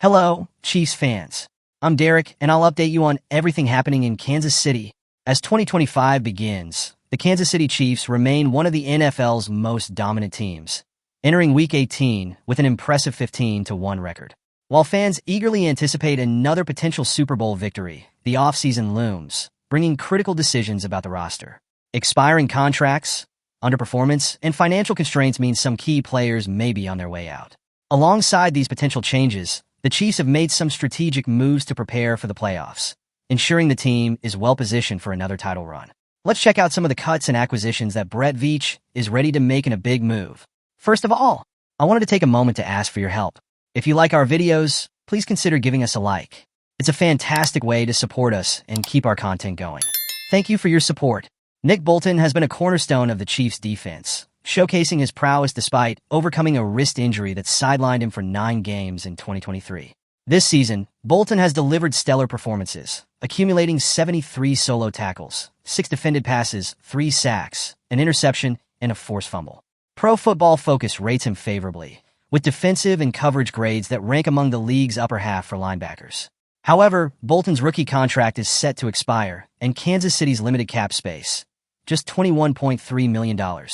Hello, Chiefs fans. I'm Derek, and I'll update you on everything happening in Kansas City. As 2025 begins, the Kansas City Chiefs remain one of the NFL's most dominant teams, entering Week 18 with an impressive 15-1 record. While fans eagerly anticipate another potential Super Bowl victory, the offseason looms, bringing critical decisions about the roster. Expiring contracts, underperformance, and financial constraints mean some key players may be on their way out. Alongside these potential changes, the Chiefs have made some strategic moves to prepare for the playoffs, ensuring the team is well-positioned for another title run. Let's check out some of the cuts and acquisitions that Brett Veach is ready to make in a big move. First of all, I wanted to take a moment to ask for your help. If you like our videos, please consider giving us a like. It's a fantastic way to support us and keep our content going. Thank you for your support. Nick Bolton has been a cornerstone of the Chiefs' defense, showcasing his prowess despite overcoming a wrist injury that sidelined him for 9 games in 2023. This season, Bolton has delivered stellar performances, accumulating 73 solo tackles, 6 defended passes, 3 sacks, an interception, and a forced fumble. Pro Football Focus rates him favorably, with defensive and coverage grades that rank among the league's upper half for linebackers. However, Bolton's rookie contract is set to expire, and Kansas City's limited cap space, just $21.3 million,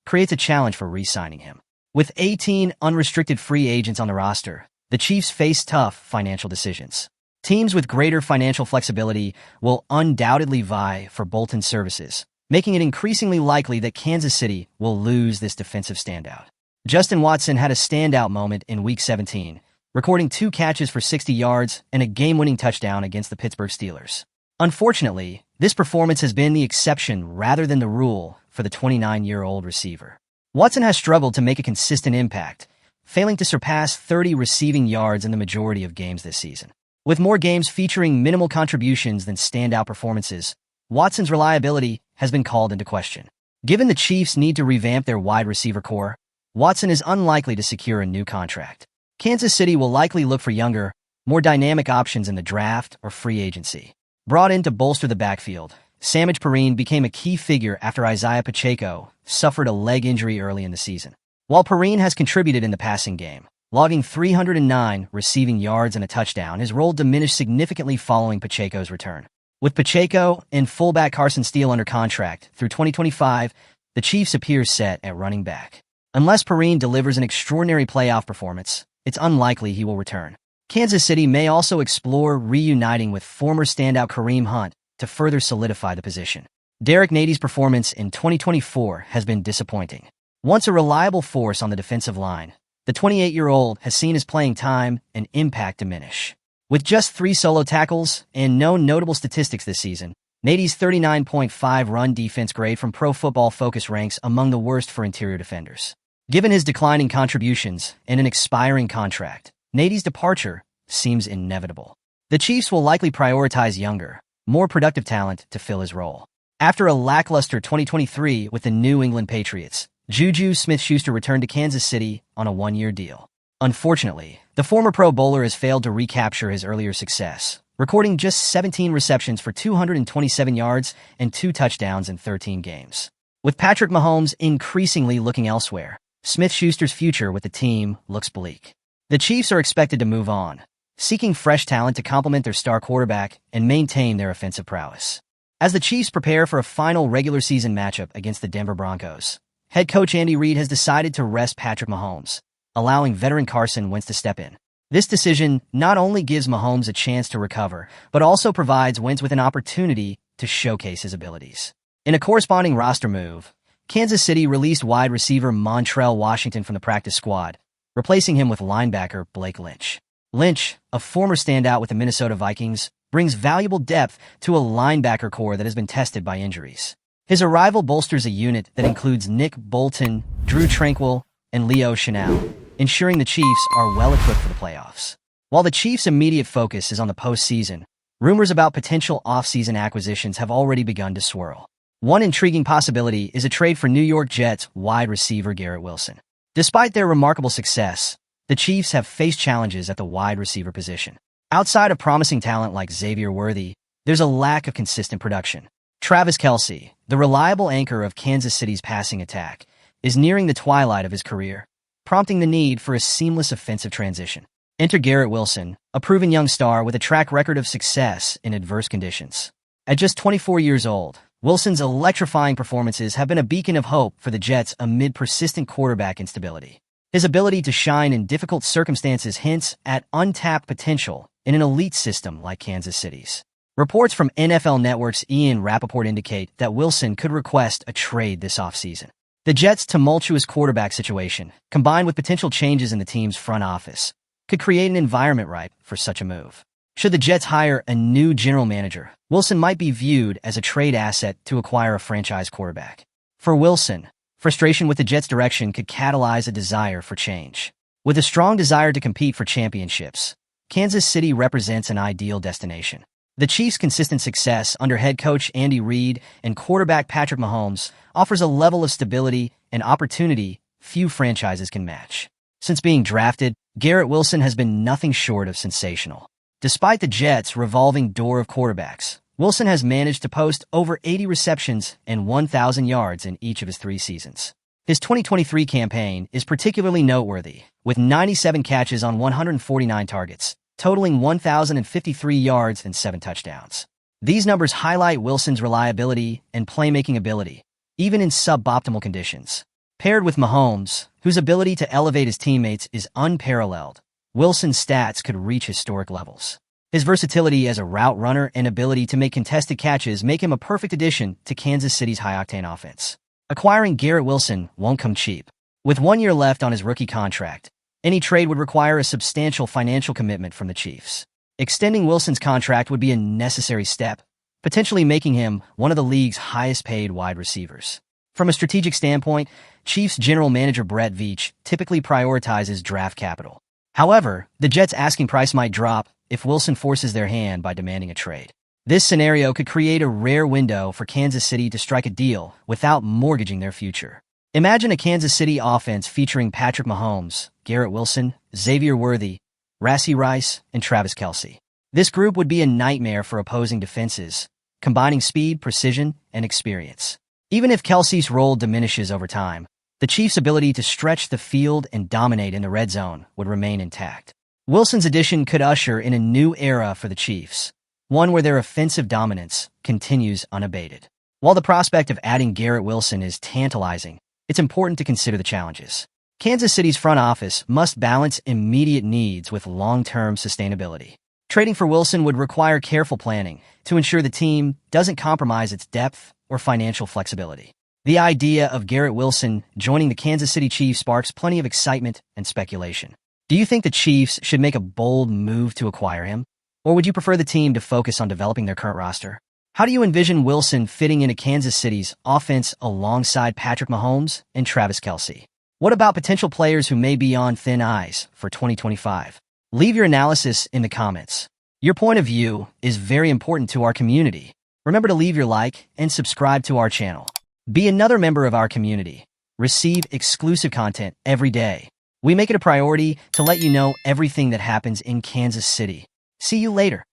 creates a challenge for re-signing him. With 18 unrestricted free agents on the roster, the Chiefs face tough financial decisions. Teams with greater financial flexibility will undoubtedly vie for Bolton's services, making it increasingly likely that Kansas City will lose this defensive standout. Justin Watson had a standout moment in Week 17, recording 2 catches for 60 yards and a game-winning touchdown against the Pittsburgh Steelers. Unfortunately, this performance has been the exception rather than the rule for the 29-year-old receiver. Watson has struggled to make a consistent impact, failing to surpass 30 receiving yards in the majority of games this season. With more games featuring minimal contributions than standout performances, Watson's reliability has been called into question. Given the Chiefs need to revamp their wide receiver core, Watson is unlikely to secure a new contract. Kansas City will likely look for younger, more dynamic options in the draft or free agency. Brought in to bolster the backfield, Samaje Perine became a key figure after Isaiah Pacheco suffered a leg injury early in the season. While Perine has contributed in the passing game, logging 309 receiving yards and a touchdown, his role diminished significantly following Pacheco's return. With Pacheco and fullback Carson Steele under contract through 2025, the Chiefs appear set at running back. Unless Perine delivers an extraordinary playoff performance, it's unlikely he will return. Kansas City may also explore reuniting with former standout Kareem Hunt to further solidify the position. Derek Nady's performance in 2024 has been disappointing. Once a reliable force on the defensive line, the 28-year-old has seen his playing time and impact diminish. With just 3 solo tackles and no notable statistics this season, Nady's 39.5 run defense grade from Pro Football Focus ranks among the worst for interior defenders. Given his declining contributions and an expiring contract, Nady's departure seems inevitable. The Chiefs will likely prioritize younger, more productive talent to fill his role. After a lackluster 2023 with the New England Patriots, Juju Smith-Schuster returned to Kansas City on a 1-year deal. Unfortunately, the former Pro Bowler has failed to recapture his earlier success, recording just 17 receptions for 227 yards and 2 touchdowns in 13 games. With Patrick Mahomes increasingly looking elsewhere, Smith-Schuster's future with the team looks bleak. The Chiefs are expected to move on, seeking fresh talent to complement their star quarterback and maintain their offensive prowess. As the Chiefs prepare for a final regular season matchup against the Denver Broncos, head coach Andy Reid has decided to rest Patrick Mahomes, allowing veteran Carson Wentz to step in. This decision not only gives Mahomes a chance to recover, but also provides Wentz with an opportunity to showcase his abilities. In a corresponding roster move, Kansas City released wide receiver Montrell Washington from the practice squad, replacing him with linebacker Blake Lynch. Lynch, a former standout with the Minnesota Vikings, brings valuable depth to a linebacker core that has been tested by injuries. His arrival bolsters a unit that includes Nick Bolton, Drew Tranquill, and Leo Chenal, ensuring the Chiefs are well-equipped for the playoffs. While the Chiefs' immediate focus is on the postseason, rumors about potential offseason acquisitions have already begun to swirl. One intriguing possibility is a trade for New York Jets wide receiver Garrett Wilson. Despite their remarkable success, the Chiefs have faced challenges at the wide receiver position. Outside of promising talent like Xavier Worthy, there's a lack of consistent production. Travis Kelce, the reliable anchor of Kansas City's passing attack, is nearing the twilight of his career, prompting the need for a seamless offensive transition. Enter Garrett Wilson, a proven young star with a track record of success in adverse conditions. At just 24 years old, Wilson's electrifying performances have been a beacon of hope for the Jets amid persistent quarterback instability. His ability to shine in difficult circumstances hints at untapped potential in an elite system like Kansas City's. Reports from NFL Network's Ian Rappaport indicate that Wilson could request a trade this offseason. The Jets' tumultuous quarterback situation, combined with potential changes in the team's front office, could create an environment ripe for such a move. Should the Jets hire a new general manager, Wilson might be viewed as a trade asset to acquire a franchise quarterback. For Wilson, frustration with the Jets' direction could catalyze a desire for change. With a strong desire to compete for championships, Kansas City represents an ideal destination. The Chiefs' consistent success under head coach Andy Reid and quarterback Patrick Mahomes offers a level of stability and opportunity few franchises can match. Since being drafted, Garrett Wilson has been nothing short of sensational. Despite the Jets' revolving door of quarterbacks, Wilson has managed to post over 80 receptions and 1,000 yards in each of his 3 seasons. His 2023 campaign is particularly noteworthy, with 97 catches on 149 targets, totaling 1,053 yards and 7 touchdowns. These numbers highlight Wilson's reliability and playmaking ability, even in suboptimal conditions. Paired with Mahomes, whose ability to elevate his teammates is unparalleled, Wilson's stats could reach historic levels. His versatility as a route runner and ability to make contested catches make him a perfect addition to Kansas City's high-octane offense. Acquiring Garrett Wilson won't come cheap. With 1 year left on his rookie contract, any trade would require a substantial financial commitment from the Chiefs. Extending Wilson's contract would be a necessary step, potentially making him one of the league's highest-paid wide receivers. From a strategic standpoint, Chiefs general manager Brett Veach typically prioritizes draft capital. However, the Jets' asking price might drop if Wilson forces their hand by demanding a trade. This scenario could create a rare window for Kansas City to strike a deal without mortgaging their future. Imagine a Kansas City offense featuring Patrick Mahomes, Garrett Wilson, Xavier Worthy, Rashee Rice, and Travis Kelce. This group would be a nightmare for opposing defenses, combining speed, precision, and experience. Even if Kelce's role diminishes over time, the Chiefs' ability to stretch the field and dominate in the red zone would remain intact. Wilson's addition could usher in a new era for the Chiefs, one where their offensive dominance continues unabated. While the prospect of adding Garrett Wilson is tantalizing, it's important to consider the challenges. Kansas City's front office must balance immediate needs with long-term sustainability. Trading for Wilson would require careful planning to ensure the team doesn't compromise its depth or financial flexibility. The idea of Garrett Wilson joining the Kansas City Chiefs sparks plenty of excitement and speculation. Do you think the Chiefs should make a bold move to acquire him? Or would you prefer the team to focus on developing their current roster? How do you envision Wilson fitting into Kansas City's offense alongside Patrick Mahomes and Travis Kelce? What about potential players who may be on thin ice for 2025? Leave your analysis in the comments. Your point of view is very important to our community. Remember to leave your like and subscribe to our channel. Be another member of our community. Receive exclusive content every day. We make it a priority to let you know everything that happens in Kansas City. See you later.